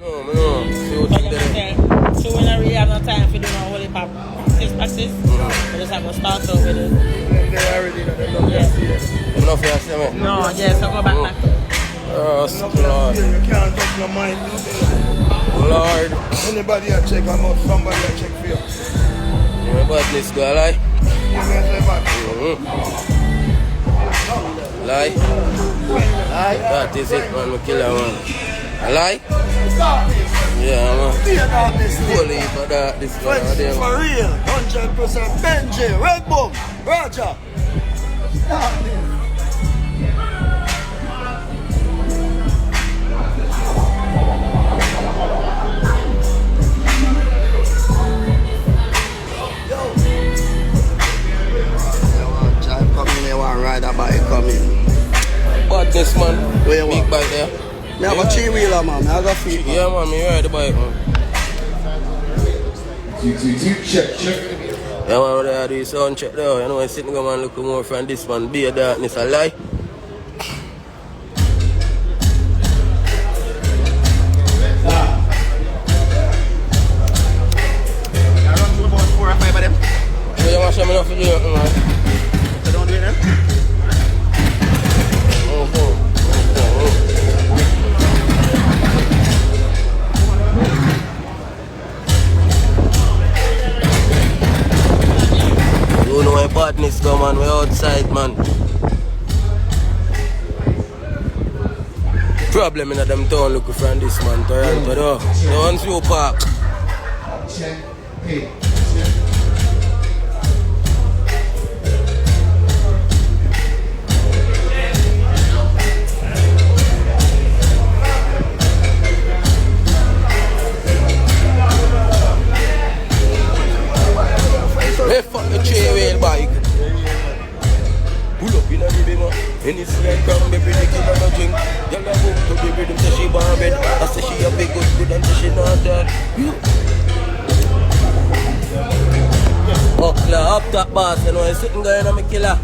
No. So when I really have no time for doing a holy pop passes, I just have to start out with it. They already know they love that here. Enough for yourself, man. No, yes, I go back. Oh, Lord. You can't touch my mind. Lord. Anybody I check, I'm out. Somebody I check for you. You about this guy, lie? You may say back. Lie? That is it, man. We kill her, man. A lie? Yeah, man. Holy for that, this one. For real. 100% Benji, Red Bull, Roger. Stop this. Ride a bike coming. Badness, man. Where you big want? bike there. Me have a three-wheeler, man. I got feet, man. Yeah, man. Me ride the bike, man. Check. Yeah, man. They do sound check there. You know, I'm sitting there, man, looking more from this man. Be a darkness, a lie. I run to about 4 or 5 of them. So you want to show me enough to do it, man. So don't do it, then. You know why badness come, man. We're outside, man. Problem in them town looking from this, man. Toronto, though. The ones you park. Check. Hey. Hey, fuck the three-wheel bike. Pull up in a baby, man. And it's like come, baby, they kill on a drink. Y'all a book to the rhythm, say she born bed. I say she a big good, and say she not that. Up top boss, you know, I'm sitting going on my killer.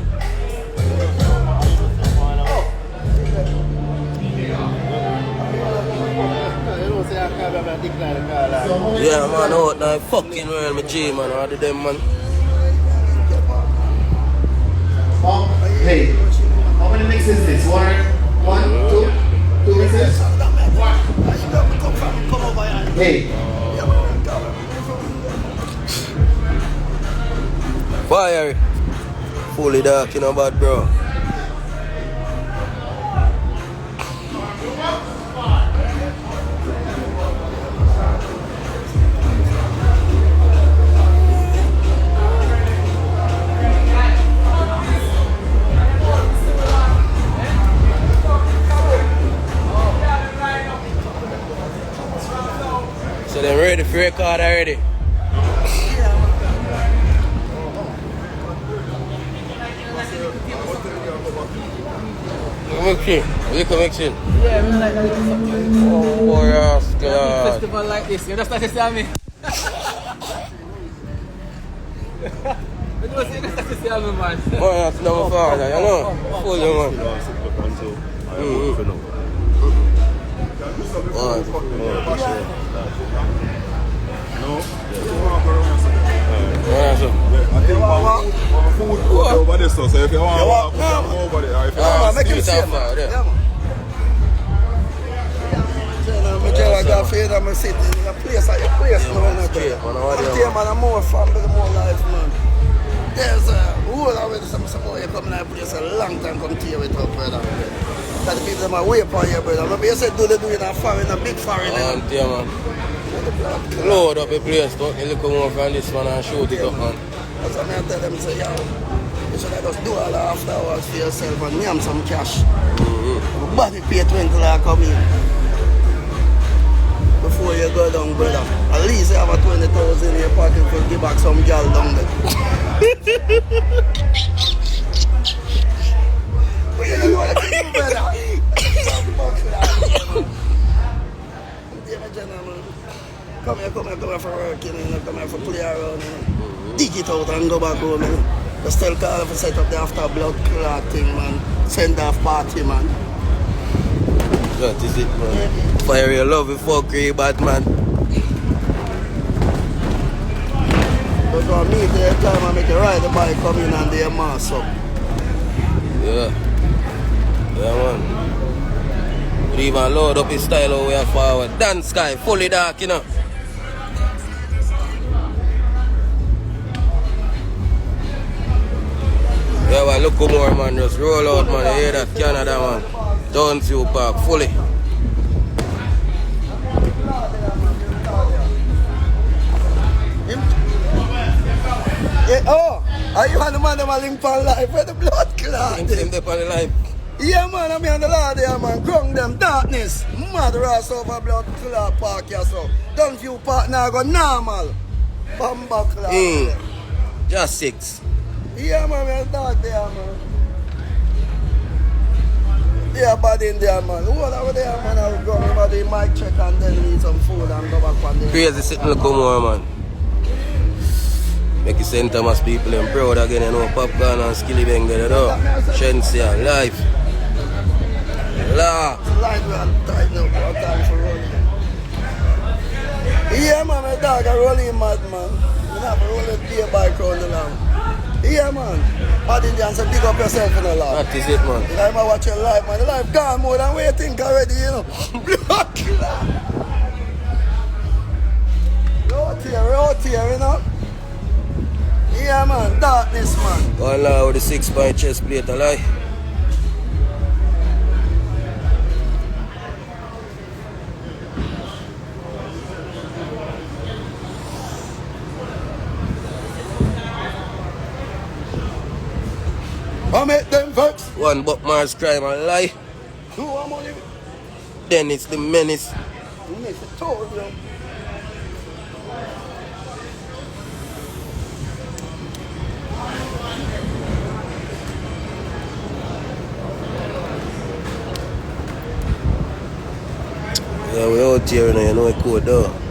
Yeah, man, out now, fucking world, my G, man, all of them, man. Hey, how many mixes is this? One, two mixes? Hey. Fire. Fully dark, you know, bad, bro. So they're ready for record already. Mixing. Yeah, we like that. Oh, boy, Oscar. Festival like this, you just start to see me. You don't see just start to see me, man. Boy, that's number 4, you know? Full, you man. I think food over there, so if you want to walk over there, if you want Make to him see it, man. there. Yeah, man. I got faith I'm sitting in a place like your place, man. I'm more fun, but more life, man. There's a whole already some more you come in that place a long time come tear it up, brother. That the people them are way upon you, brother. Remember you said do it in a foreign, a big foreign. Yeah, man. Load up a place, don't you look more from this one and shoot it up, man. That's what I tell them, say, yo, you should just do all that afterwards for yourself and me have some cash. Body pay 20 like come in. Before you go down, brother. At least you have a 20,000 in your pocket to give back some girl down there. What you know what to do, brother? Come here for working, you know, come here for play around, you know. Dig it out and go back home, you know. Just tell Carl to set up the after blood clot thing, man. Send off party, man. That is it, man. Fire your love before create Batman. But for me, the time I make a ride, the bike come in and they mass up. Yeah. Yeah, man. But even load up his style over here forward. Dance sky, fully dark, you know. Yeah, well, look more, man. Just roll out, man. You hear that? Canada, man. Townsview Park, fully. Oh, are you on the man that link on life where the blood clot? Him on the life. Yeah, man, I'm on the Lord there, man. Ground them darkness. Mad rass over blood clot park here, so. Don't you park now go normal. Bamba clot. Just 6. Yeah, man, we're dark there, man. Yeah, bad in there, man. Who over there, man? I will go over the mic check and then eat some food and go back on there. Crazy sitting look more, man. Make you St. Thomas people and proud again, you know, popcorn and skilly bang there, you know. Shensia, life. La. Light we are tight now, but time for rolling. Yeah, man, my dog, I rolling mad, man. You have a rolling beer bike around the land. Yeah, man. Bad Indians, so dig up yourself in the land. That is it, man. You know, I watch your life, man. The life gone more than what you think already, you know. Blood clot. Out here, you know. Yeah, man. Darkness, man. One law with the 6-point chest plate, a lie. I make them vex. One Buck Mars crime, a lie. Who am I? Then it's the menace. You make it told, you know. Yeah, we out here now, you know it cold though.